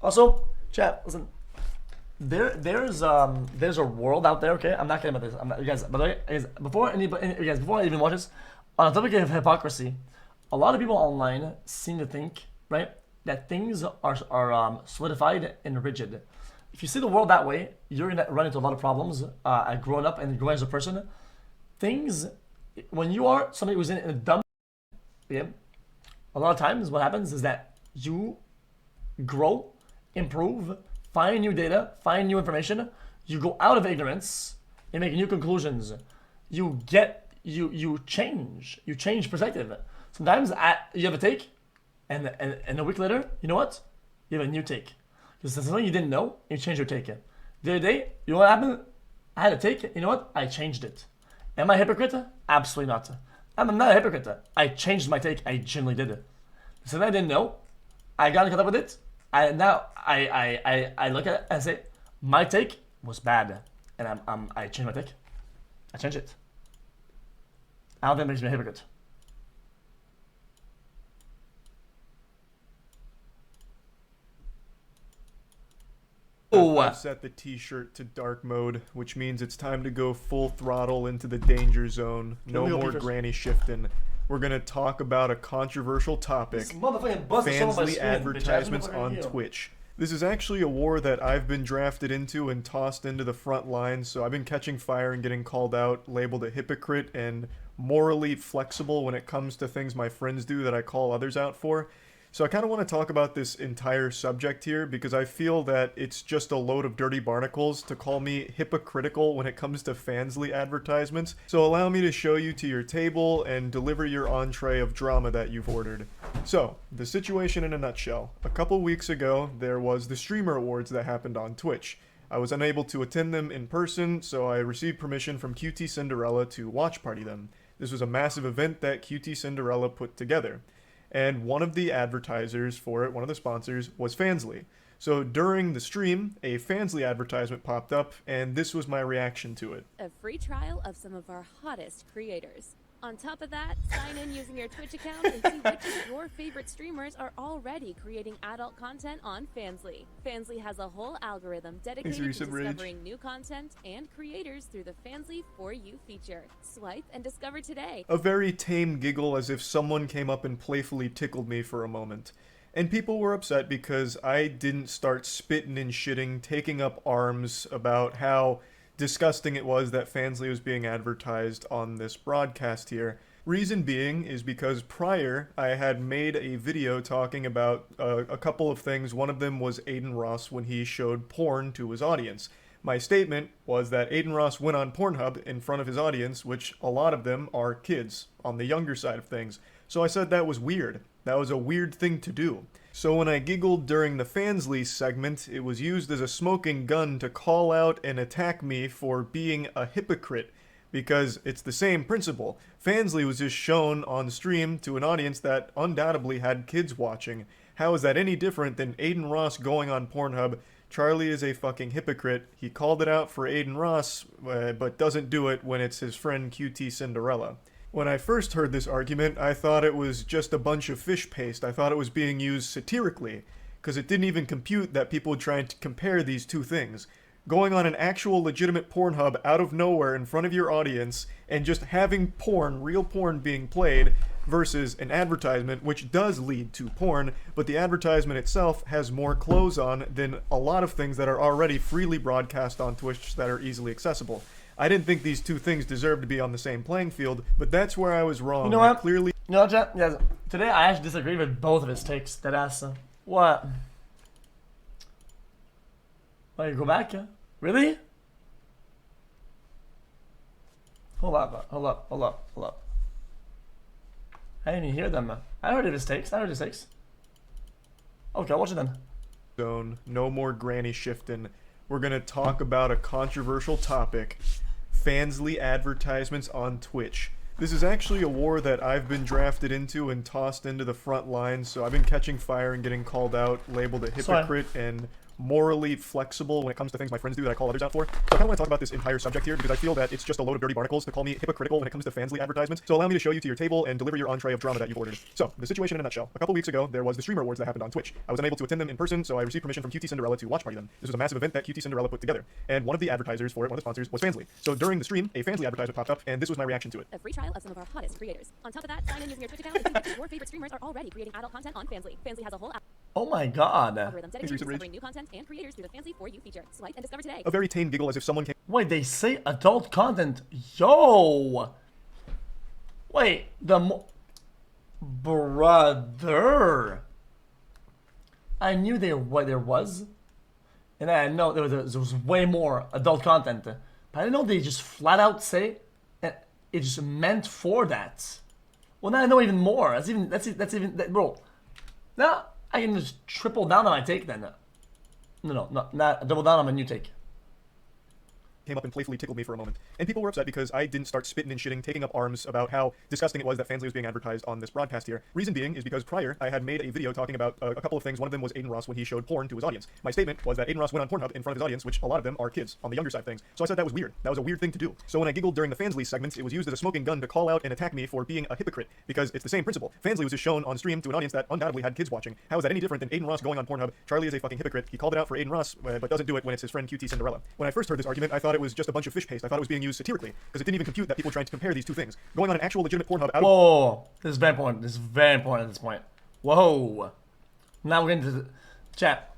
Also, chat, listen. There's a world out there. Okay, I'm not kidding about this. I'm not, you guys. By the way, before I even watch this, on the topic of hypocrisy, a lot of people online seem to think, right, that things are solidified and rigid. If you see the world that way, you're gonna run into a lot of problems. Growing up and growing as a person, things when you are somebody who's in a dumb, yeah, a lot of times what happens is that you grow, improve, find new data, find new information. You go out of ignorance and make new conclusions. You change. You change perspective. Sometimes you have a take, and a week later, you know what? You have a new take. Because there's something you didn't know, you change your take. The other day, you know what happened? I had a take, you know what? I changed it. Am I a hypocrite? Absolutely not. I'm not a hypocrite. I changed my take. I genuinely did it. Something I didn't know, I got caught up with it. I look at it and say, my take was bad, and I changed my take. I changed it. I don't think it makes me a hypocrite. I've set the t-shirt to dark mode, which means it's time to go full throttle into the danger zone. No more granny shifting. We're gonna talk about a controversial topic: Fansly advertisements on Twitch. This is actually a war that I've been drafted into and tossed into the front lines, so I've been catching fire and getting called out, labeled a hypocrite, and morally flexible when it comes to things my friends do that I call others out for. So I kind of want to talk about this entire subject here because I feel that it's just a load of dirty barnacles to call me hypocritical when it comes to Fansly advertisements. So allow me to show you to your table and deliver your entree of drama that you've ordered. So, the situation in a nutshell. A couple weeks ago, there was the Streamer Awards that happened on Twitch. I was unable to attend them in person, so I received permission from QT Cinderella to watch party them. This was a massive event that QT Cinderella put together. And one of the advertisers for it, one of the sponsors, was Fansly. So during the stream, a Fansly advertisement popped up, and this was my reaction to it. A free trial of some of our hottest creators. On top of that, sign in using your Twitch account and see which of your favorite streamers are already creating adult content on Fansly. Fansly has a whole algorithm dedicated to discovering new content and creators through the Fansly For You feature. Swipe and discover today. A very tame giggle as if someone came up and playfully tickled me for a moment. And people were upset because I didn't start spitting and shitting, taking up arms about how disgusting it was that Fansly was being advertised on this broadcast here. Reason being is because prior I had made a video talking about a couple of things. One of them was Aiden Ross when he showed porn to his audience. My statement was that Aiden Ross went on Pornhub in front of his audience, which a lot of them are kids, on the younger side of things. So I said that was weird. That was a weird thing to do. So when I giggled during the Fansly segment, it was used as a smoking gun to call out and attack me for being a hypocrite, because it's the same principle. Fansly was just shown on stream to an audience that undoubtedly had kids watching. How is that any different than Aiden Ross going on Pornhub? Charlie is a fucking hypocrite. He called it out for Aiden Ross, but doesn't do it when it's his friend QT Cinderella. When I first heard this argument, I thought it was just a bunch of fish paste. I thought it was being used satirically, because it didn't even compute that people would try to compare these two things. Going on an actual legitimate Pornhub out of nowhere in front of your audience, and just having porn, real porn being played, versus an advertisement, which does lead to porn, but the advertisement itself has more clothes on than a lot of things that are already freely broadcast on Twitch that are easily accessible. I didn't think these two things deserved to be on the same playing field, but that's where I was wrong. You know what? You know what, Jeff? Yeah, today I actually disagree with both of his takes. That ass. What? Well, you go back? Really? Hold up. I didn't even hear them. I heard his takes. Okay, I'll watch it then. Zone. No more granny shifting. We're gonna talk about a controversial topic: Fansly advertisements on Twitch. This is actually a war that I've been drafted into and tossed into the front lines, so I've been catching fire and getting called out, labeled a hypocrite, and morally flexible when it comes to things my friends do that I call others out for. So I kind of want to talk about this entire subject here because I feel that it's just a load of dirty barnacles to call me hypocritical when it comes to Fansly advertisements. So allow me to show you to your table and deliver your entree of drama that you've ordered. So, the situation in a nutshell. A couple weeks ago, there was the Streamer Awards that happened on Twitch. I was unable to attend them in person, so I received permission from QT Cinderella to watch party them. This was a massive event that QT Cinderella put together. And one of the advertisers for it, one of the sponsors, was Fansly. So during the stream, a Fansly advertisement popped up, and this was my reaction to it. A free trial of some of our hottest creators. On top of that, sign in using your Twitch account and see which your favorite streamers are already creating adult content on Fansly. Fansly has a whole Oh my god. algorithm dedicated to discovering new content and creators through the Fansly For You feature. Swipe and discover today. A very tame giggle as if someone came Wait, they say adult content. Yo. Wait, brother. I knew there was, and I know there was way more adult content, but I didn't know they just flat out say it just meant for that. Well, now I know even more. Bro. Now I can just triple down on my take then. No, not double down on my new take. Came up and playfully tickled me for a moment. And people were upset because I didn't start spitting and shitting, taking up arms about how disgusting it was that Fansly was being advertised on this broadcast here. Reason being is because prior, I had made a video talking about a couple of things. One of them was Aiden Ross when he showed porn to his audience. My statement was that Aiden Ross went on Pornhub in front of his audience, which a lot of them are kids, on the younger side of things. So I said that was weird. That was a weird thing to do. So when I giggled during the Fansly segments, it was used as a smoking gun to call out and attack me for being a hypocrite, because it's the same principle. Fansly was just shown on stream to an audience that undoubtedly had kids watching. How is that any different than Aiden Ross going on Pornhub? Charlie is a fucking hypocrite. He called it out for Aiden Ross, but doesn't do it when it's his friend QT Cinderella. When I first heard this argument, I thought it was just a bunch of fish paste. I thought it was being used satirically, because it didn't even compute that people were trying to compare these two things. Going on an actual legitimate Pornhub out of— Whoa, this is very important. This is very important at this point. Whoa. Now we're getting to the chat.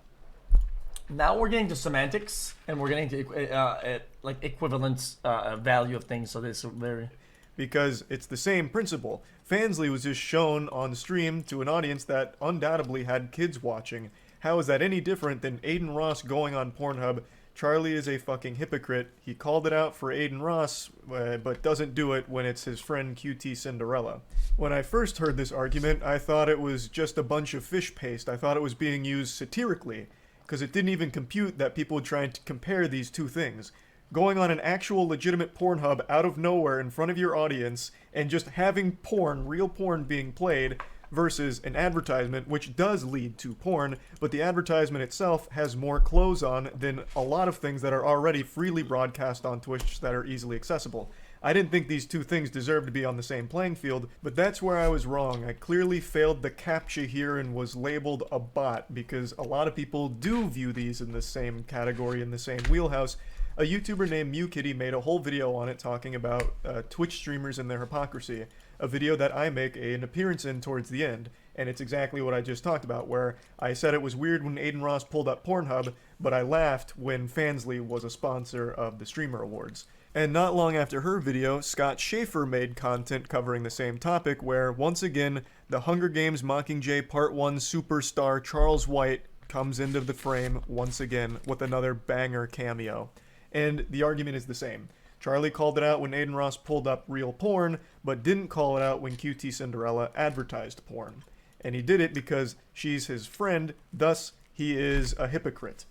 Now we're getting to semantics, and we're getting to like equivalent value of things. So this is very, because it's the same principle. Fansly was just shown on stream to an audience that undoubtedly had kids watching. How is that any different than Aiden Ross going on Pornhub? Charlie is a fucking hypocrite. He called it out for Aiden Ross, but doesn't do it when it's his friend QT Cinderella. When I first heard this argument, I thought it was just a bunch of fish paste. I thought it was being used satirically, because it didn't even compute that people were trying to compare these two things. Going on an actual legitimate Pornhub out of nowhere in front of your audience and just having porn, real porn being played, versus an advertisement which does lead to porn, but the advertisement itself has more clothes on than a lot of things that are already freely broadcast on Twitch that are easily accessible. I didn't think these two things deserved to be on the same playing field, but that's where I was wrong. I clearly failed the CAPTCHA here and was labeled a bot, because a lot of people do view these in the same category, in the same wheelhouse. A YouTuber named MewKitty made a whole video on it talking about Twitch streamers and their hypocrisy, a video that I make an appearance in towards the end, and it's exactly what I just talked about, where I said it was weird when Aiden Ross pulled up Pornhub, but I laughed when Fansly was a sponsor of the Streamer Awards. And not long after her video, Scott Schaefer made content covering the same topic, where, once again, the Hunger Games Mockingjay Part 1 superstar Charles White comes into the frame once again with another banger cameo. And the argument is the same. Charlie called it out when Aiden Ross pulled up real porn, but didn't call it out when QT Cinderella advertised porn. And he did it because she's his friend, thus he is a hypocrite.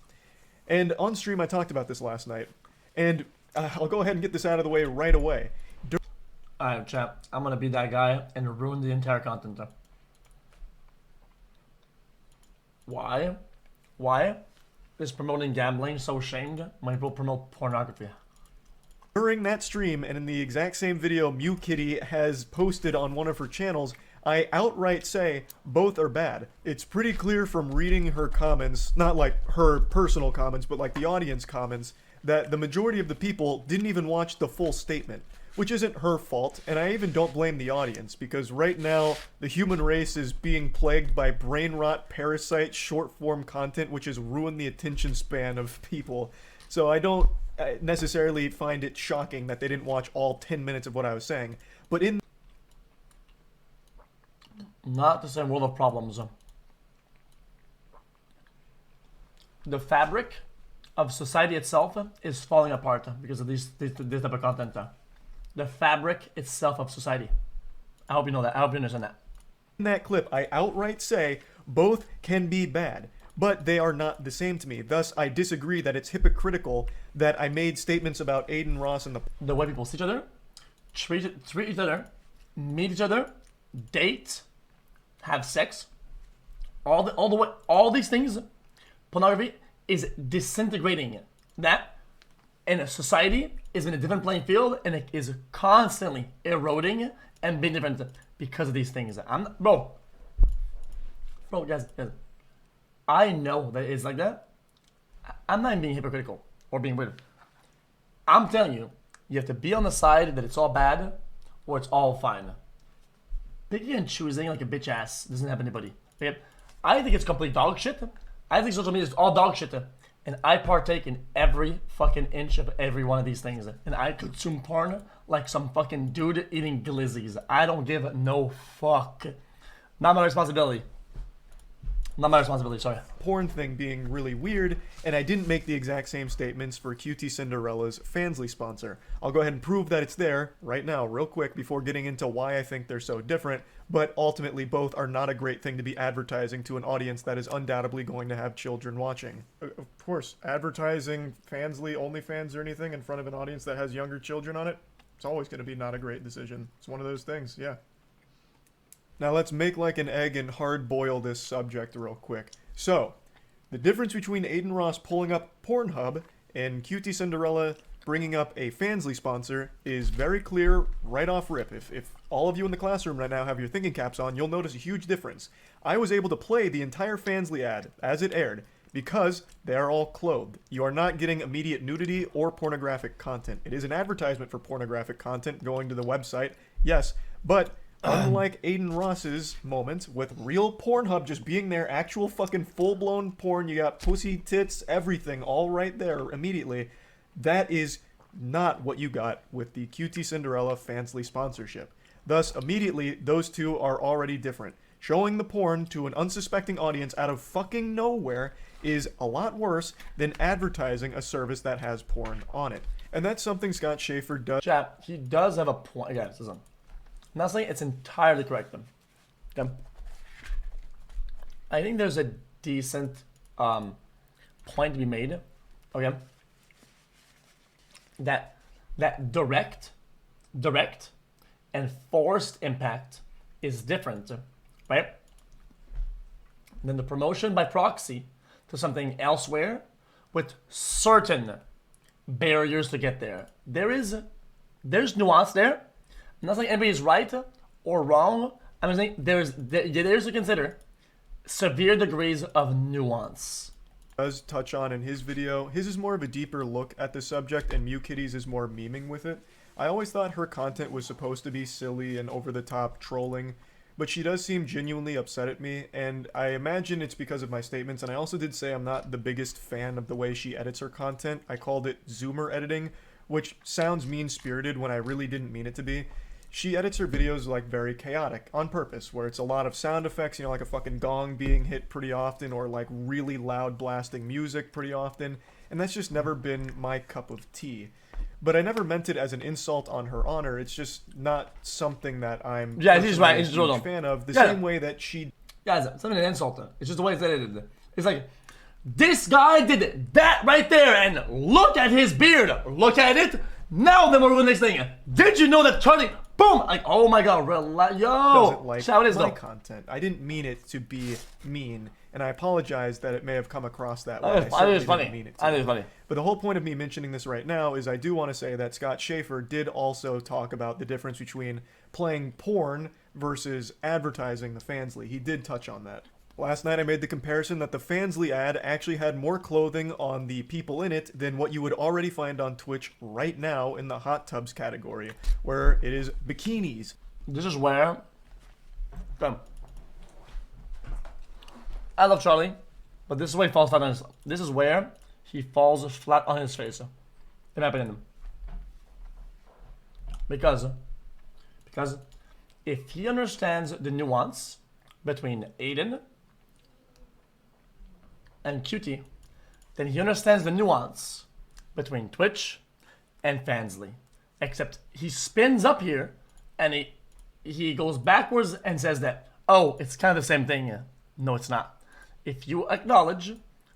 And on stream I talked about this last night, and I'll go ahead and get this out of the way right away. Alright, chat. I'm gonna be that guy and ruin the entire content. Why? Why is promoting gambling so shamed when people promote pornography? During that stream, and in the exact same video MewKitty has posted on one of her channels, I outright say both are bad. It's pretty clear from reading her comments, not like her personal comments, but like the audience comments, that the majority of the people didn't even watch the full statement. Which isn't her fault, and I even don't blame the audience, because right now, the human race is being plagued by brain rot, parasite, short-form content, which has ruined the attention span of people. So I don't necessarily find it shocking that they didn't watch all 10 minutes of what I was saying. But in... Not the same world of problems. The fabric of society itself is falling apart because of this type of content. The fabric itself of society. I hope you know that. I hope you understand that. In that clip, I outright say both can be bad, but they are not the same to me. Thus, I disagree that it's hypocritical that I made statements about Aiden Ross and the way people see each other, treat each other, meet each other, date, have sex, all these things, pornography is disintegrating. That in a society is in a different playing field, and it is constantly eroding and being different because of these things. Bro, guys, I know that it's like that. I'm not even being hypocritical or being weird. I'm telling you, you have to be on the side that it's all bad or it's all fine. Picking and choosing like a bitch ass doesn't help anybody. Okay? I think it's complete dog shit. I think social media is all dog shit. And I partake in every fucking inch of every one of these things. And I consume porn like some fucking dude eating glizzies. I don't give no fuck. Not my responsibility. Not my responsibility, sorry. Porn thing being really weird, and I didn't make the exact same statements for Cutie Cinderella's Fansly sponsor. I'll go ahead and prove that it's there right now, real quick, before getting into why I think they're so different, but ultimately both are not a great thing to be advertising to an audience that is undoubtedly going to have children watching. Of course, advertising Fansly, OnlyFans, or anything in front of an audience that has younger children on it, it's always going to be not a great decision. It's one of those things, yeah. Now let's make like an egg and hard boil this subject real quick. So, the difference between Aiden Ross pulling up Pornhub and Cutie Cinderella bringing up a Fansly sponsor is very clear right off rip. If all of you in the classroom right now have your thinking caps on, you'll notice a huge difference. I was able to play the entire Fansly ad as it aired because they are all clothed. You are not getting immediate nudity or pornographic content. It is an advertisement for pornographic content going to the website, yes, but unlike Aiden Ross's moment with real Pornhub just being there, actual fucking full-blown porn, you got pussy, tits, everything all right there immediately, that is not what you got with the Cutie Cinderella Fansly sponsorship. Thus, immediately, those two are already different. Showing the porn to an unsuspecting audience out of fucking nowhere is a lot worse than advertising a service that has porn on it. And that's something Scott Schaefer does. Chat, he does have a point. Guys, listen. I'm not saying it's entirely correct, okay? I think there's a decent point to be made, okay? That direct and forced impact is different, right? Than the promotion by proxy to something elsewhere with certain barriers to get there. There's nuance there. I'm not saying anybody's right or wrong. I'm saying there's to consider severe degrees of nuance. Does touch on in his video. His is more of a deeper look at the subject, and MewKitties is more memeing with it. I always thought her content was supposed to be silly and over-the-top trolling, but she does seem genuinely upset at me, and I imagine it's because of my statements, and I also did say I'm not the biggest fan of the way she edits her content. I called it Zoomer editing, which sounds mean-spirited when I really didn't mean it to be. She edits her videos like very chaotic on purpose, where it's a lot of sound effects, you know, like a fucking gong being hit pretty often, or like really loud blasting music pretty often, and that's just never been my cup of tea. But I never meant it as an insult on her honor. It's just not something that I'm he's right. He's a huge fan of. The same way that she... Guys, it's not an insult. It's just the way it's edited. It's like, this guy did that right there, and look at his beard. Look at it. Now then we're going to the next thing. Did you know that Charlie... Boom! Like, oh my god, yo! Doesn't like Shout is my though. content. I didn't mean it to be mean, and I apologize that it may have come across that way. I think it's funny. I think it's funny. But the whole point of me mentioning this right now is I do want to say that Scott Schaefer did also talk about the difference between playing porn versus advertising the Fansly. He did touch on that. Last night I made the comparison that the Fansly ad actually had more clothing on the people in it than what you would already find on Twitch right now in the hot tubs category, where it is bikinis. This is where... I love Charlie, but this is where he falls flat on his... This is where he falls flat on his face, in my opinion. Because if he understands the nuance between Aiden and Cutie, then he understands the nuance between Twitch and Fansly. Except he spins up here and he goes backwards and says that, oh, it's kind of the same thing. No, it's not. If you acknowledge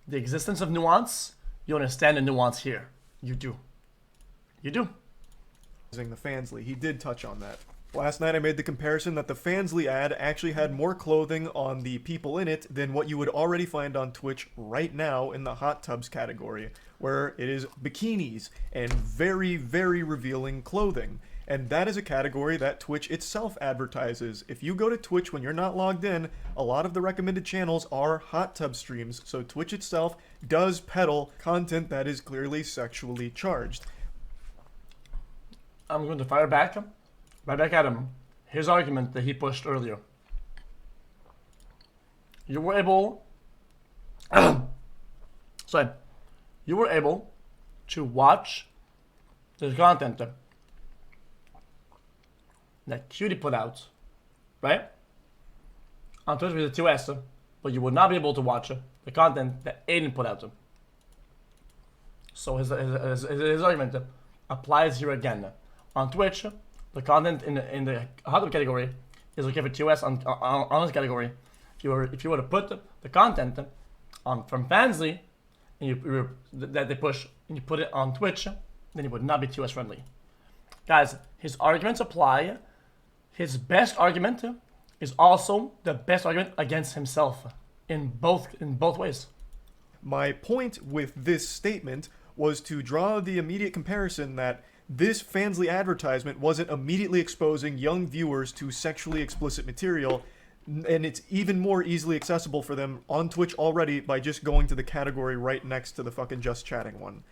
the existence of nuance, you understand the nuance here. You do. You do. The Fansly, he did touch on that. Last night I made the comparison that the Fansly ad actually had more clothing on the people in it than what you would already find on Twitch right now in the hot tubs category, where it is bikinis and very, very revealing clothing. And that is a category that Twitch itself advertises. If you go to Twitch when you're not logged in, a lot of the recommended channels are hot tub streams, so Twitch itself does peddle content that is clearly sexually charged. I'm going to fire back right back at him. His argument that he pushed earlier. You were able you were able to watch the content that Cutie put out, right? On Twitch with the 2S, but you would not be able to watch the content that Aiden put out. So his argument applies here again. On Twitch, the content in the hot tub category is okay for 2S on this category. If you were to put the content on from Fansly and that they push and you put it on Twitch, then it would not be 2S friendly. Guys, his arguments apply. His best argument is also the best argument against himself in both ways. My point with this statement was to draw the immediate comparison that this Fansly advertisement wasn't immediately exposing young viewers to sexually explicit material, and it's even more easily accessible for them on Twitch already by just going to the category right next to the fucking Just Chatting one.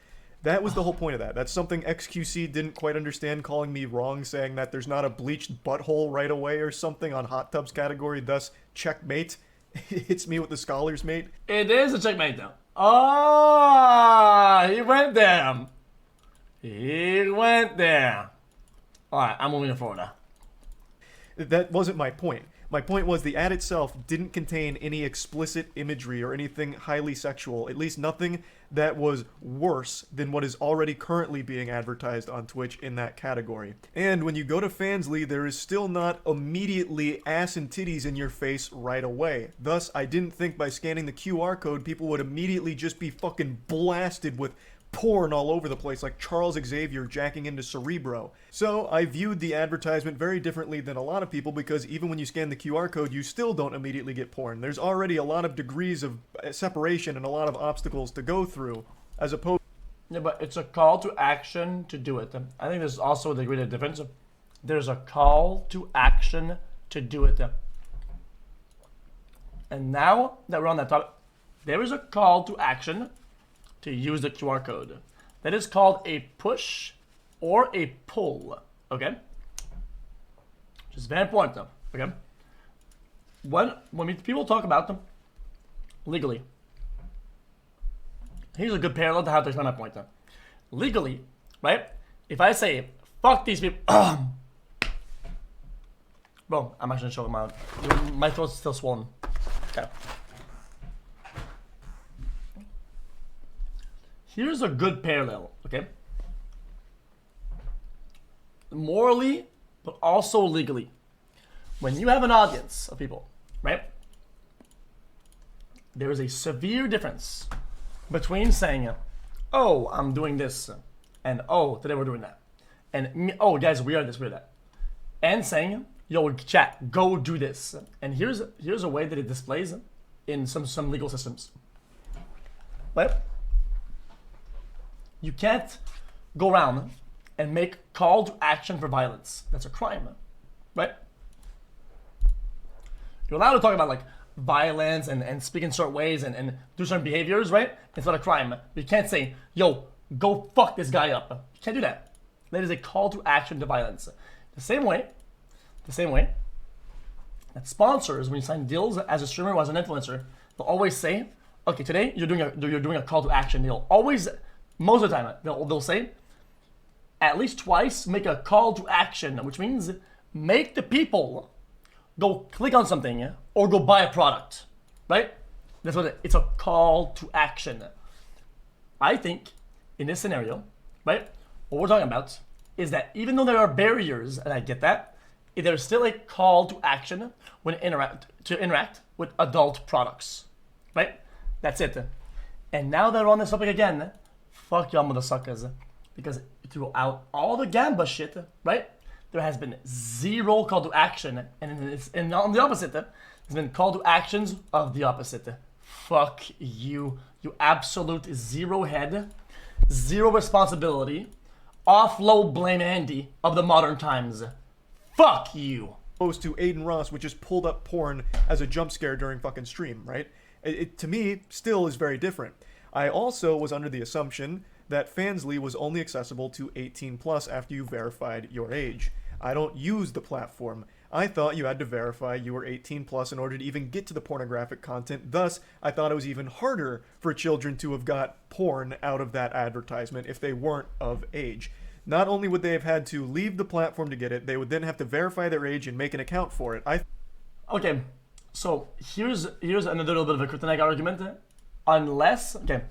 That was the whole point of that. That's something xQc didn't quite understand, calling me wrong, saying that there's not a bleached butthole right away or something on hot tubs category, thus checkmate. Hits me with the scholar's mate. It is a checkmate though. Ah, he went there. He went there. Alright, I'm moving forward now. That wasn't my point. My point was the ad itself didn't contain any explicit imagery or anything highly sexual, at least nothing that was worse than what is already currently being advertised on Twitch in that category. And when you go to Fansly, there is still not immediately ass and titties in your face right away. Thus, I didn't think by scanning the QR code people would immediately just be fucking blasted with porn all over the place like Charles Xavier jacking into Cerebro. So I viewed the advertisement very differently than a lot of people because even when you scan the QR code, you still don't immediately get porn. There's already a lot of degrees of separation and a lot of obstacles to go through, as opposed. Yeah, but it's a call to action to do it. I think there's also a degree of difference. There's a call to action to do it. And now that we're on that topic, there is a call to action to use the QR code. That is called a push or a pull, okay? Which is very important though, okay? When people talk about them legally, here's a good parallel to how to explain my point though. Legally, right? If I say, fuck these people, bro, I'm actually choking my throat's still swollen. Okay. Here's a good parallel, okay? Morally, but also legally. When you have an audience of people, right? There is a severe difference between saying, oh, I'm doing this, and oh, today we're doing that. And oh, guys, we are this, we're that. And saying, yo, chat, go do this. And here's a way that it displays in some legal systems. Right? You can't go around and make call to action for violence. That's a crime, right? You're allowed to talk about like violence and speak in certain ways and do certain behaviors, right? It's not a crime. You can't say, yo, go fuck this guy up. You can't do that. That is a call to action to violence. The same way that sponsors, when you sign deals as a streamer or as an influencer, they'll always say, okay, today you're doing a call to action. They'll always, most of the time, they'll say, at least twice, make a call to action, which means make the people go click on something or go buy a product, right? That's what it's a call to action. I think in this scenario, right, what we're talking about is that even though there are barriers, and I get that, there's still a call to action when interact with adult products, right? That's it. And now that we're on this topic again, fuck y'all motherfuckers, because throughout all the Gamba shit, right? there has been zero call to action, and on the opposite, there's been call to actions of the opposite. Fuck you, you absolute zero head, zero responsibility, offload blame Andy of the modern times. Fuck you. Opposed to Aiden Ross, which just pulled up porn as a jump scare during fucking stream, right? It to me still is very different. I also was under the assumption that Fansly was only accessible to 18 plus after you verified your age. I don't use the platform. I thought you had to verify you were 18 plus in order to even get to the pornographic content. Thus, I thought it was even harder for children to have got porn out of that advertisement if they weren't of age. Not only would they have had to leave the platform to get it, they would then have to verify their age and make an account for it. Okay, so here's another little bit of a kryptonite argument. Unless, okay,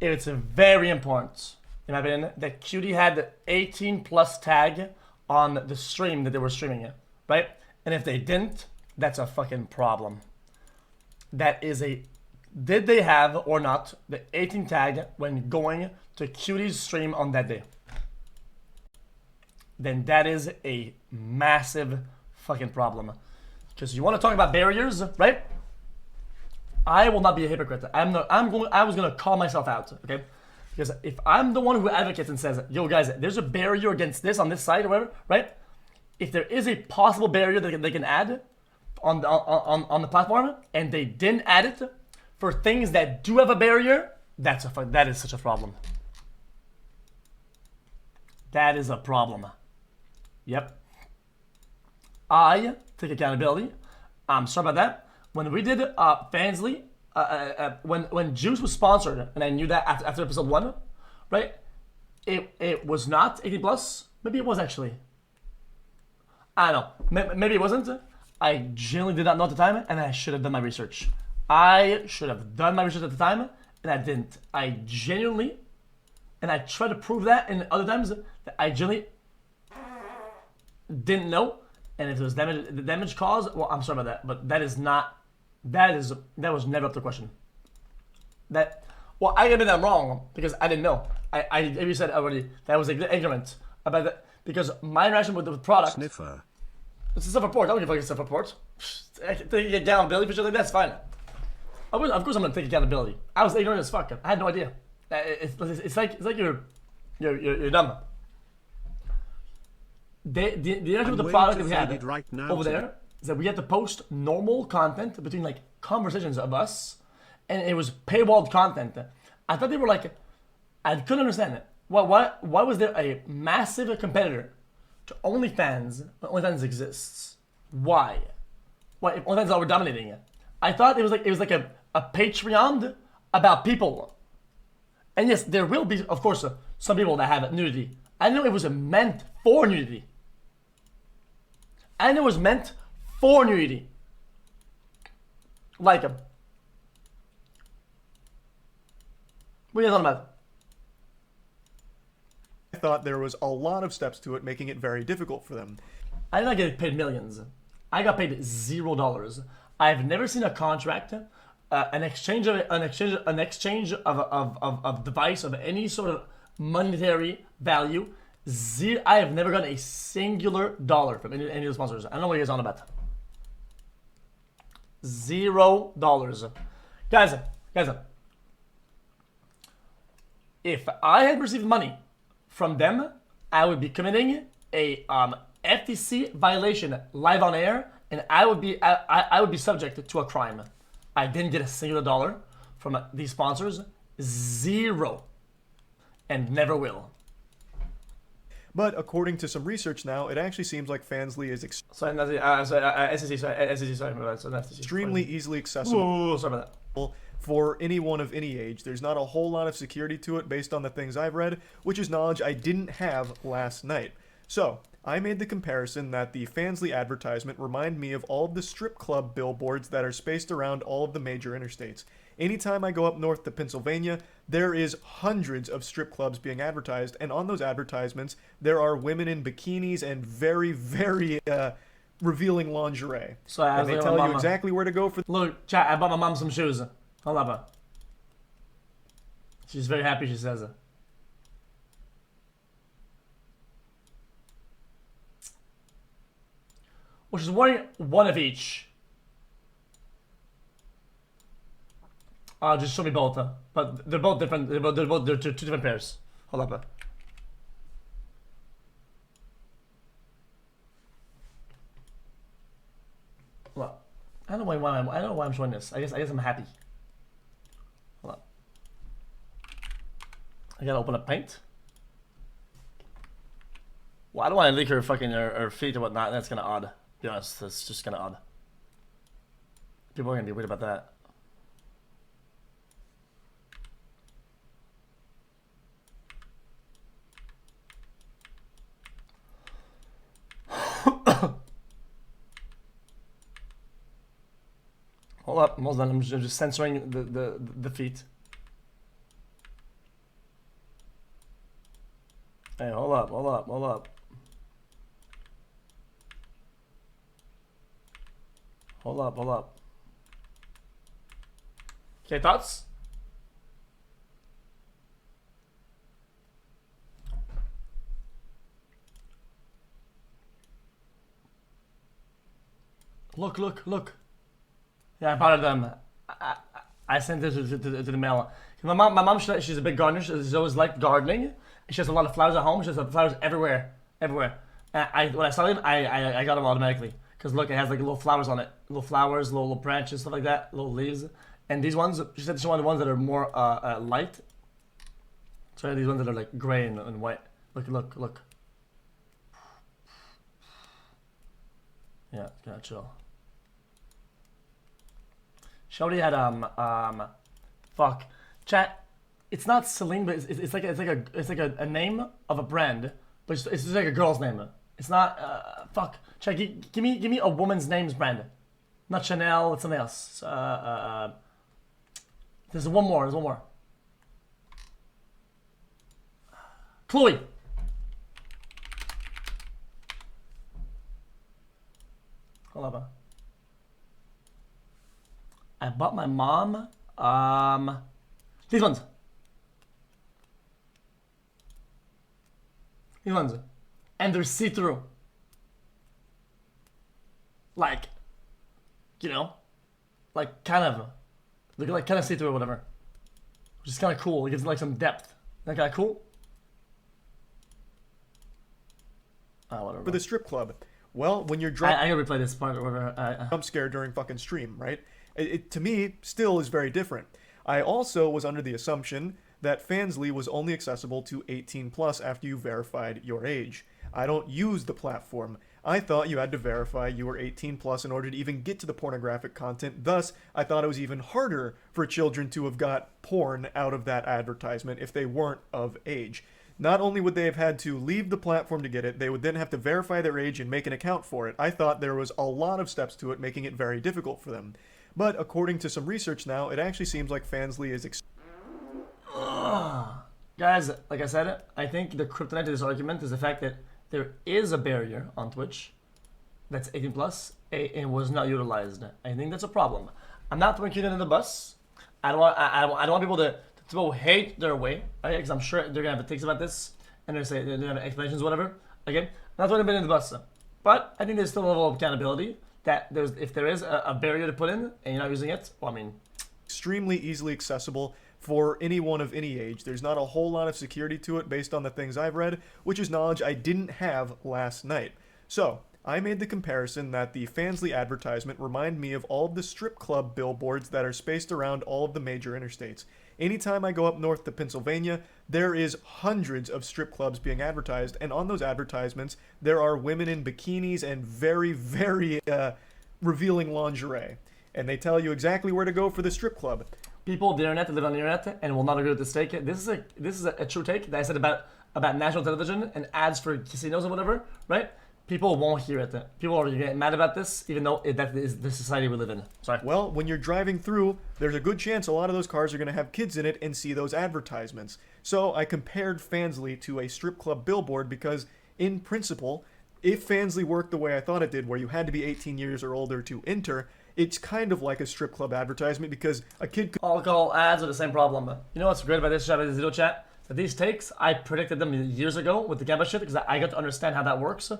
it's very important, in my opinion, that Cutie had the 18 plus tag on the stream that they were streaming it, right? And if they didn't, that's a fucking problem. That is a, did they have or not the 18 tag when going to Cutie's stream on that day? Then that is a massive fucking problem. Because you want to talk about barriers, right? I will not be a hypocrite. I was gonna call myself out, okay? Because if I'm the one who advocates and says, yo guys, there's a barrier against this on this side or whatever, right? If there is a possible barrier that they can add on the platform and they didn't add it for things that do have a barrier, that is such a problem. That is a problem. Yep. I take accountability. I'm sorry about that. When we did Fansly, when Juice was sponsored, and I knew that after episode 1, right? It was not 18 plus. Maybe it was actually. I don't know. Maybe it wasn't. I genuinely did not know at the time, and I should have done my research. I should have done my research at the time, and I didn't. I genuinely, and I tried to prove that in other times, that I genuinely didn't know. And if it was damage, the damage caused, well, I'm sorry about that, but that is not. That was never up to question. Well, I admit I'm wrong because I didn't know. I you said already that was ignorant about that because my interaction with the product. Sniffer. It's a self-report. I don't give a fucking self-report. Taking accountability for shit like that's fine. Of course I'm gonna take accountability. I was ignorant as fuck. I had no idea. It's like you're dumb. The interaction with the product that we had right now over there is that we had to post normal content between like conversations of us, and it was paywalled content. I thought they were like, I couldn't understand it. Why was there a massive competitor to OnlyFans when OnlyFans exists? Why? Why if OnlyFans is already dominating it? I thought it was like a Patreon about people. And yes, there will be, of course, some people that have nudity. I know it was meant for nudity. I know it was meant for nudity. Like, what are you talking about? I thought there was a lot of steps to it, making it very difficult for them. I did not get paid millions. I got paid $0. I've never seen a contract, an exchange of device of any sort of monetary value. I have never gotten a singular dollar from any of the sponsors. I don't know what you guys are on about. $0. Guys, if I had received money from them, I would be committing a FTC violation live on air, and I would be subject to a crime. I didn't get a singular dollar from these sponsors. 0. And never will. But according to some research now, it actually seems like Fansly is extremely easily accessible. Ooh, sorry about that. For anyone of any age. There's not a whole lot of security to it based on the things I've read, which is knowledge I didn't have last night. So, I made the comparison that the Fansly advertisement reminded me of all of the strip club billboards that are spaced around all of the major interstates. Anytime I go up north to Pennsylvania, there is hundreds of strip clubs being advertised, and on those advertisements, there are women in bikinis and very, very revealing lingerie. So and they tell you exactly where to go for. Look, chat, I bought my mom some shoes. I love her. She's very happy, she says it. which is wearing one of each. Just show me both. But they're both different. They're two different pairs. Hold up. Well, I don't know why I'm showing this. I guess I'm happy. Hold up. I gotta open up Paint. Well, I don't want to leak her fucking her feet or whatnot. That's kind of odd. To be honest, that's just kind of odd. People are gonna be weird about that. Hold up, I'm almost done. I'm just censoring the feet. Hey, hold up. Hold up. Okay, thoughts? Look. Yeah, I bought them. I sent it to the mail. My mom, she's a big gardener. She's always liked gardening. She has a lot of flowers at home. She has flowers everywhere. When I saw them, I got them automatically. Because look, it has like little flowers on it. Little flowers, little branches, stuff like that. Little leaves. And these ones, she said she wanted the ones that are more light. So these ones that are like gray and white. Look. Yeah, gotta chill. She already had fuck, chat. It's not Celine, but it's like a name of a brand, but it's just like a girl's name. It's not fuck. Chat, give me a woman's names brand, not Chanel. It's something else. There's one more. Chloe. Hold up. I bought my mom, these ones. And they're see-through. Like, you know, like kind of, look like kind of see-through or whatever. Which is kind of cool. It gives like some depth. Isn't that kind of cool? Whatever. For the strip club. Well, when you're drunk, I gotta replay this part or whatever. jump scare during fucking stream, right? It to me still is very different. I also was under the assumption that Fansly was only accessible to 18 plus after you verified your age. I don't use the platform. I thought you had to verify you were 18 plus in order to even get to the pornographic content. Thus, I thought it was even harder for children to have got porn out of that advertisement if they weren't of age. Not only would they have had to leave the platform to get it, they would then have to verify their age and make an account for it. I thought there was a lot of steps to it, making it very difficult for them. But according to some research now, it actually seems like Fansly is Guys, like I said, I think the kryptonite to this argument is the fact that there is a barrier on Twitch that's 18 plus and was not utilized. I think that's a problem. I'm not throwing kids under the bus. I don't want people to hate their way, right? Because I'm sure they're gonna have takes about this and they're gonna have explanations, whatever. Okay, I'm not throwing anybody under the bus, but I think there's still a level of accountability that if there is a barrier to put in and you're not using it, well, I mean, extremely easily accessible for anyone of any age. There's not a whole lot of security to it based on the things I've read, which is knowledge I didn't have last night. So, I made the comparison that the Fansly advertisement reminded me of all of the strip club billboards that are spaced around all of the major interstates. Anytime I go up north to Pennsylvania, there is hundreds of strip clubs being advertised, and on those advertisements, there are women in bikinis and very, very revealing lingerie. And they tell you exactly where to go for the strip club. People of the internet that live on the internet and will not agree with this take. This is a true take that I said about national television and ads for casinos and whatever, right? People won't hear it. People are getting mad about this, even though that is the society we live in. Sorry. Well, when you're driving through, there's a good chance a lot of those cars are going to have kids in it and see those advertisements. So I compared Fansly to a strip club billboard because, in principle, if Fansly worked the way I thought it did, where you had to be 18 years or older to enter, it's kind of like a strip club advertisement because a kid could... Alcohol ads are the same problem. You know what's great about this video chat? That these takes, I predicted them years ago with the Gamba shit because I got to understand how that works.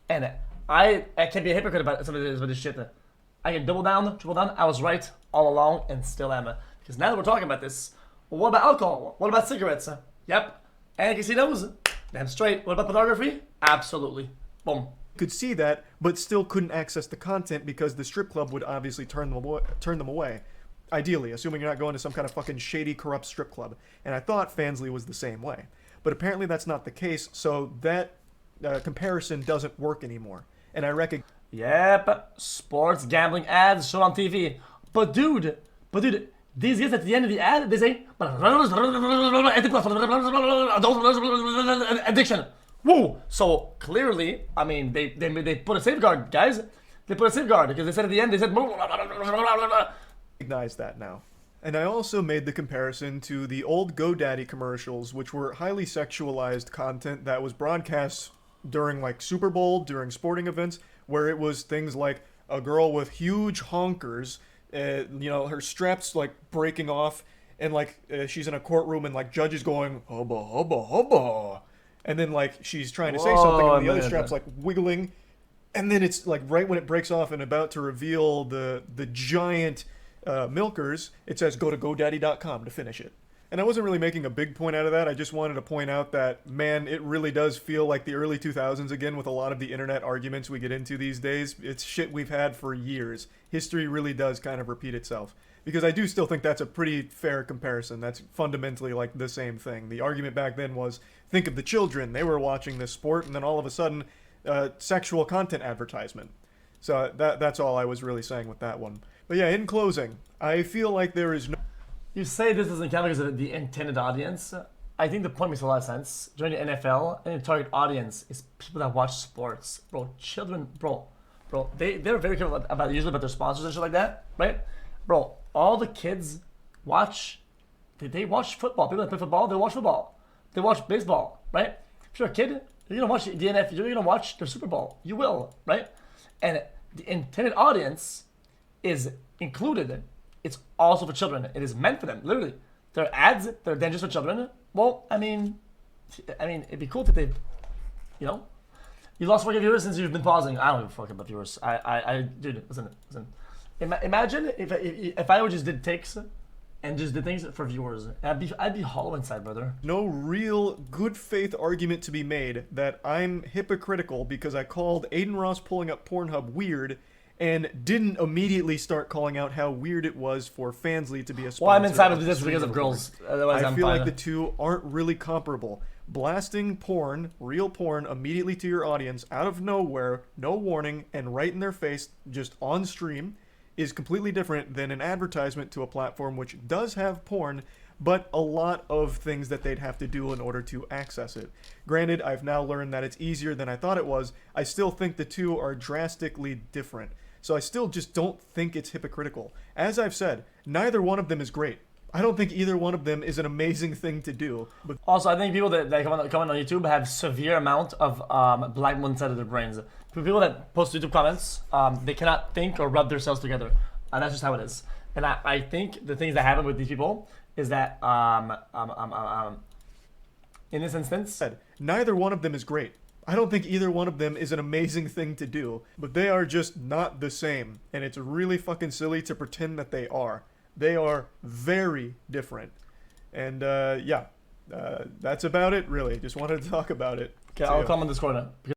And I can't be a hypocrite about some of this shit. I can double down, triple down. I was right all along and still am. Because now that we're talking about this, well, what about alcohol? What about cigarettes? Yep. And casinos? Damn straight. What about pornography? Absolutely. Boom. Could see that, but still couldn't access the content because the strip club would obviously turn them away. Ideally, assuming you're not going to some kind of fucking shady, corrupt strip club. And I thought Fansly was the same way. But apparently that's not the case, so that comparison doesn't work anymore. And I reckon... Yep, sports gambling ads shown on TV. But dude, these guys at the end of the ad, they say addiction. Woo! So clearly, I mean, they put a safeguard, guys. They put a safeguard because they said at the end, they said recognize that now. And I also made the comparison to the old GoDaddy commercials, which were highly sexualized content that was broadcast during like Super Bowl, during sporting events, where it was things like a girl with huge honkers, her straps like breaking off, and like she's in a courtroom and like judges going hubba hubba hubba, and then like she's trying to say something and the other strap's like wiggling, and then it's like right when it breaks off and about to reveal the giant milkers, it says go to GoDaddy.com to finish it. And I wasn't really making a big point out of that. I just wanted to point out that, man, it really does feel like the early 2000s again with a lot of the internet arguments we get into these days. It's shit we've had for years. History really does kind of repeat itself. Because I do still think that's a pretty fair comparison. That's fundamentally like the same thing. The argument back then was, think of the children. They were watching this sport, and then all of a sudden, sexual content advertisement. So that's all I was really saying with that one. But yeah, in closing, I feel like there is no... You say this doesn't count because of the intended audience. I think the point makes a lot of sense. During the NFL, and the target audience is people that watch sports. Bro, children, bro, they're very careful about usually about their sponsors and shit like that, right? Bro, all the kids watch, they watch football. People that play football, they watch football. They watch baseball, right? If you're a kid, you're gonna watch the NFL, you're gonna watch the Super Bowl. You will, right? And the intended audience is included. It's also for children. It is meant for them, literally. There are ads, they're dangerous for children. Well, I mean, it'd be cool if they, you lost 4K viewers since you've been pausing. I don't give a fuck about viewers. Dude, listen. Imagine if I just did takes and just did things for viewers. I'd be hollow inside, brother. No real good faith argument to be made that I'm hypocritical because I called Aiden Ross pulling up Pornhub weird and didn't immediately start calling out how weird it was for Fansly to be a sponsor. Well, I'm inside of this because of girls. Otherwise, I feel like the two aren't really comparable. Blasting porn, real porn, immediately to your audience, out of nowhere, no warning, and right in their face, just on stream, is completely different than an advertisement to a platform which does have porn, but a lot of things that they'd have to do in order to access it. Granted, I've now learned that it's easier than I thought it was. I still think the two are drastically different. So I still just don't think it's hypocritical. As I've said, neither one of them is great. I don't think either one of them is an amazing thing to do. But also, I think people that comment on YouTube have severe amount of black moon inside of their brains. People that post YouTube comments, they cannot think or rub themselves together. And that's just how it is. And I think the things that happen with these people is that, in this instance... Neither one of them is great. I don't think either one of them is an amazing thing to do, but they are just not the same, and it's really fucking silly to pretend that they are. They are very different. And, that's about it, really. Just wanted to talk about it. Okay, I'll comment this corner.